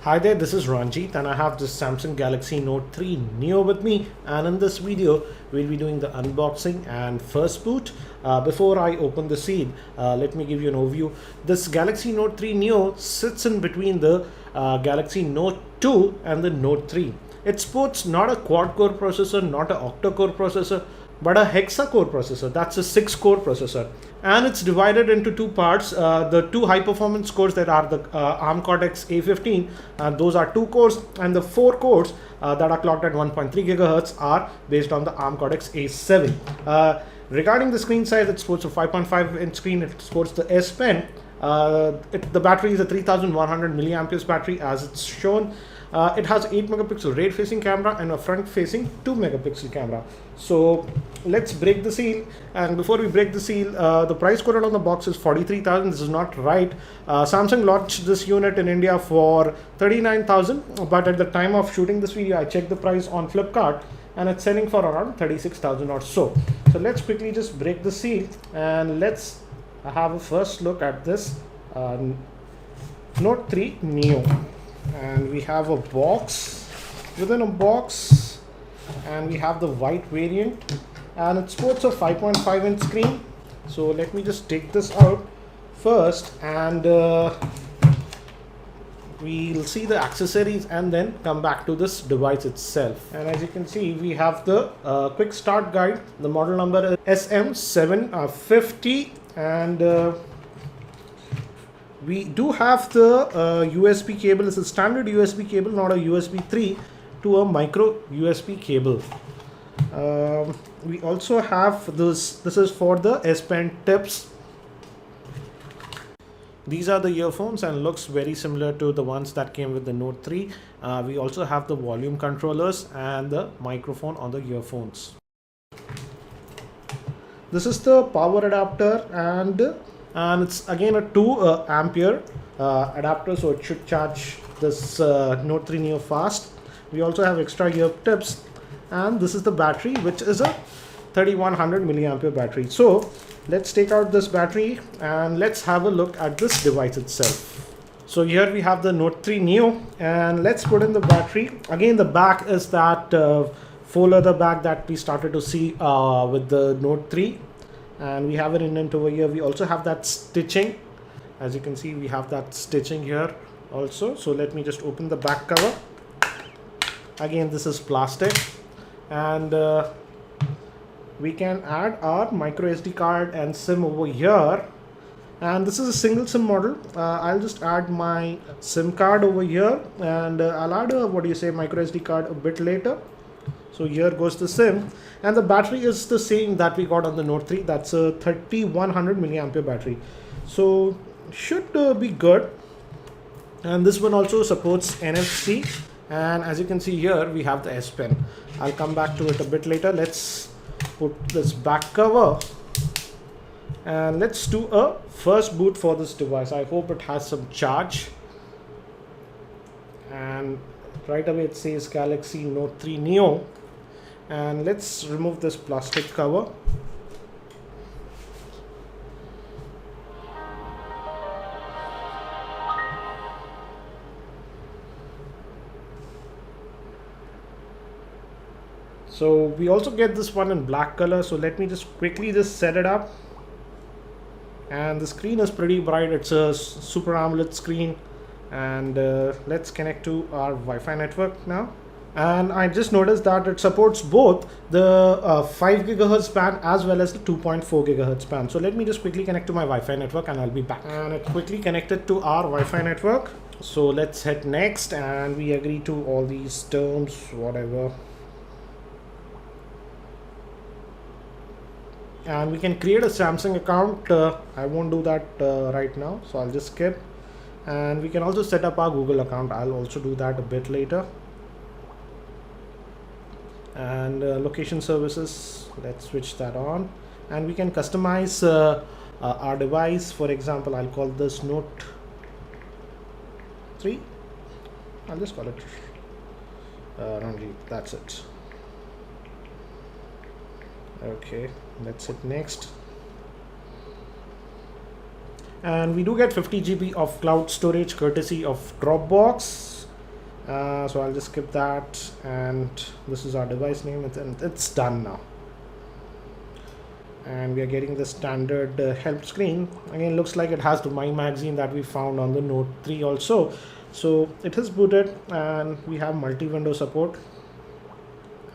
Hi there, this is Ranjit and I have this Samsung Galaxy Note 3 Neo with me, and in this video we'll be doing the unboxing and first boot. Before I open the seal, let me give you an overview. This Galaxy Note 3 Neo sits in between the Galaxy Note 2 and the Note 3. It sports not a quad-core processor, not an octa-core processor, but a hexa-core processor. That's a 6-core processor, and it's divided into two parts. The two high-performance cores that are the ARM Cortex A15, those are 2 cores, and the 4 cores that are clocked at 1.3 gigahertz are based on the ARM Cortex A7. Regarding the screen size, it sports a 5.5 inch screen. It sports the S Pen. The battery is a 3100 milliamperes battery, as it's shown. It has 8 megapixel rear facing camera and a front facing 2 megapixel camera. So let's break the seal. And before we break the seal, the price quoted on the box is 43,000. This is not right. Samsung launched this unit in India for 39,000, but at the time of shooting this video I checked the price on Flipkart and it's selling for around 36,000 or so. So let's quickly just break the seal and let's have a first look at this Note 3 Neo. And we have a box within a box, and we have the white variant, and it sports a 5.5 inch screen. So let me just take this out first, and we'll see the accessories and then come back to this device itself. And as you can see, we have the quick start guide. The model number is SM750, and we do have the USB cable. It's a standard USB cable, not a USB 3 to a micro USB cable. We also have this is for the S Pen tips. These are the earphones and looks very similar to the ones that came with the Note 3. We also have the volume controllers and the microphone on the earphones. This is the power adapter, and it's again a 2 ampere adapter, so it should charge this Note 3 Neo fast. We also have extra ear tips, and this is the battery, which is a 3100 milliampere battery. So let's take out this battery and let's have a look at this device itself. So here we have the Note 3 Neo, and let's put in the battery. Again, the back is that faux leather back that we started to see with the Note 3. And we have an indent over here. We also have that stitching. As you can see, we have that stitching here also. So let me just open the back cover. Again, this is plastic, and we can add our micro SD card and SIM over here. And this is a single SIM model. I'll just add my SIM card over here, and I'll add a micro SD card a bit later. So here goes the SIM, and the battery is the same that we got on the Note 3. That's a 3100 milliampere battery, so should be good. And this one also supports NFC, and as you can see here we have the S Pen. I'll come back to it a bit later. Let's put this back cover and let's do a first boot for this device. I hope it has some charge, and right away it says Galaxy Note 3 Neo. And let's remove this plastic cover. So we also get this one in black color. So let me just quickly set it up. And the screen is pretty bright. It's a Super AMOLED screen. And let's connect to our Wi-Fi network now. And I just noticed that it supports both the 5 gigahertz band as well as the 2.4 gigahertz band. So let me just quickly connect to my Wi-Fi network and I'll be back. And it quickly connected to our Wi-Fi network. So let's hit next, and we agree to all these terms, whatever. And we can create a Samsung account. I won't do that right now, so I'll just skip. And we can also set up our Google account. I'll also do that a bit later. And location services, let's switch that on, and we can customize our device. For example, I'll call this Note 3. I'll just call it Ranjit. That's it. Okay, let's hit next. And we do get 50 GB of cloud storage courtesy of Dropbox. So I'll just skip that, and this is our device name, and it's done now. And we are getting the standard help screen. Again, looks like it has the My Magazine that we found on the Note 3 also. So it is booted, and we have multi-window support.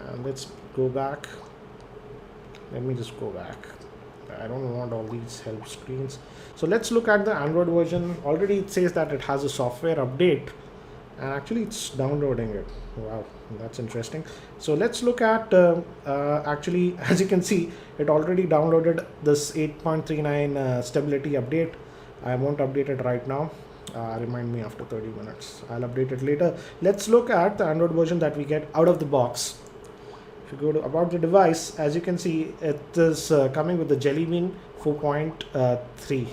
And let's go back. Let me just go back. I don't want all these help screens. So let's look at the Android version. Already it says that it has a software update, and actually it's downloading it. Wow, that's interesting. So let's look at actually, as you can see, it already downloaded this 8.39 stability update. I won't update it right now. Remind me after 30 minutes. I'll update it later. Let's look at the Android version that we get out of the box. If you go to about the device, as you can see, it is coming with the Jelly Bean 4.3.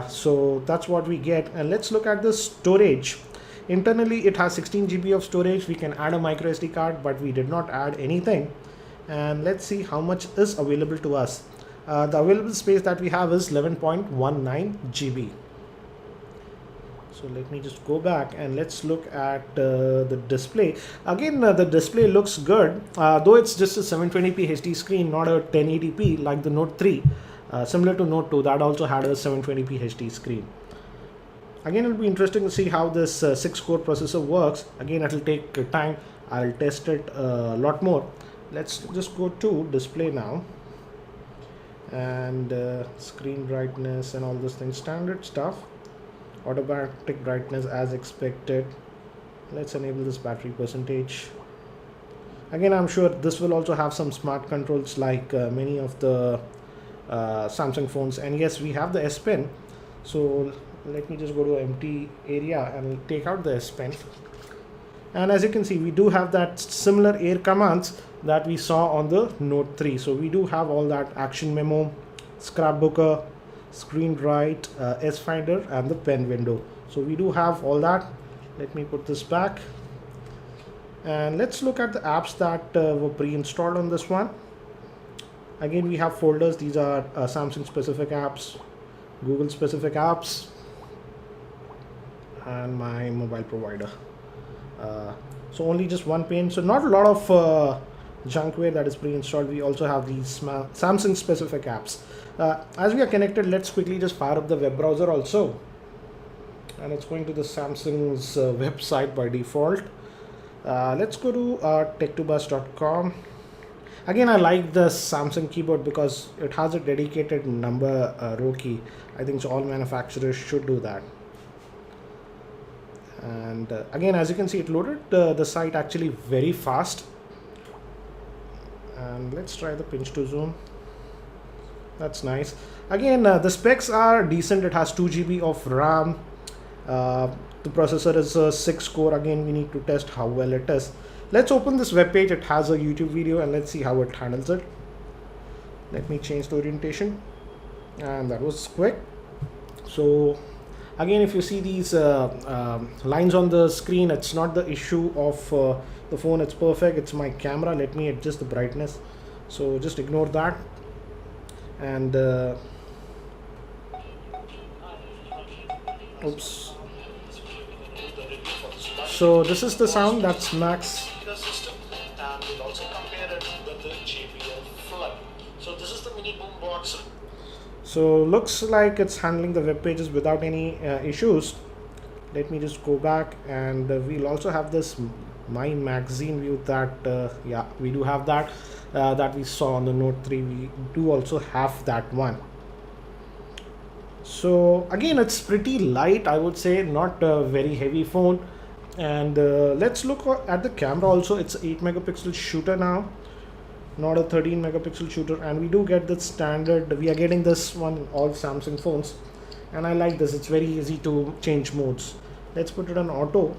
So that's what we get. And let's look at the storage. Internally, it has 16 GB of storage. We can add a micro SD card, but we did not add anything. And let's see how much is available to us. The available space that we have is 11.19 GB. So let me just go back and let's look at the display. Again, the display looks good, though it's just a 720p HD screen, not a 1080p like the Note 3. Similar to Note 2, that also had a 720p HD screen. Again, it'll be interesting to see how this 6-core processor works. Again, it'll take time. I'll test it a lot more. Let's just go to display now. And screen brightness and all those things, standard stuff. Automatic brightness as expected. Let's enable this battery percentage. Again, I'm sure this will also have some smart controls like many of the Samsung phones. And yes, we have the S Pen. So let me just go to empty area and take out the S Pen. And as you can see, we do have that similar air commands that we saw on the Note 3. So we do have all that action memo, scrapbooker, screen write, S Finder, and the pen window. So we do have all that. Let me put this back. And let's look at the apps that were pre-installed on this one. Again, we have folders. These are Samsung specific apps, Google specific apps, and my mobile provider. So only just one pane. So not a lot of junkware that is pre-installed. We also have these Samsung specific apps. As we are connected, let's quickly just fire up the web browser also. And it's going to the Samsung's website by default. Let's go to tech2buzz.com. Again, I like the Samsung keyboard because it has a dedicated number row key. I think so all manufacturers should do that. And again, as you can see, it loaded the site actually very fast. And let's try the pinch to zoom. That's nice. Again, the specs are decent. It has 2 GB of RAM. The processor is a 6-core. Again, we need to test how well it is. Let's open this web page. It has a YouTube video and let's see how it handles it. Let me change the orientation. And that was quick. So again, if you see these lines on the screen, it's not the issue of the phone. It's perfect. It's my camera. Let me adjust the brightness. So just ignore that. And oops. So this is the sound. That's max. And we'll also compare it with the JBL Flood. So this is the mini boom box. So looks like it's handling the web pages without any issues. Let me just go back, and we'll also have this My Magazine view that yeah, we do have that that we saw on the Note 3. We do also have that one. So again, it's pretty light, I would say, not a very heavy phone. And let's look at the camera also. It's an 8 megapixel shooter now, not a 13 megapixel shooter. And we do get the standard, we are getting this one in all Samsung phones, and I like this. It's very easy to change modes. Let's put it on auto,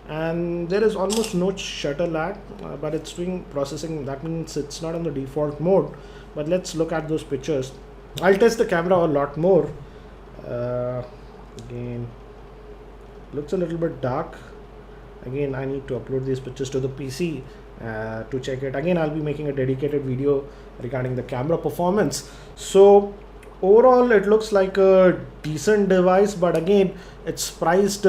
and there is almost no shutter lag, but it's doing processing. That means it's not on the default mode. But let's look at those pictures. I'll test the camera a lot more. Again, looks a little bit dark. Again, I need to upload these pictures to the PC to check it. Again, I'll be making a dedicated video regarding the camera performance. So overall it looks like a decent device, but again it's priced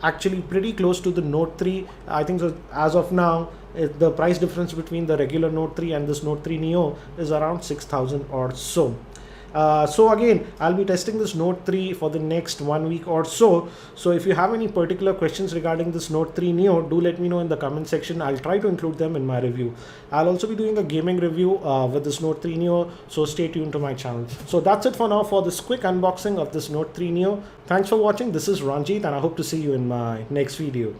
actually pretty close to the Note 3. I think so as of now the price difference between the regular Note 3 and this Note 3 Neo is around 6,000 or so. So again, I'll be testing this Note 3 for the next 1 week or so. So if you have any particular questions regarding this Note 3 Neo, do let me know in the comment section. I'll try to include them in my review. I'll also be doing a gaming review with this Note 3 Neo, so stay tuned to my channel. So that's it for now for this quick unboxing of this Note 3 Neo. Thanks for watching. This is Ranjit and I hope to see you in my next video.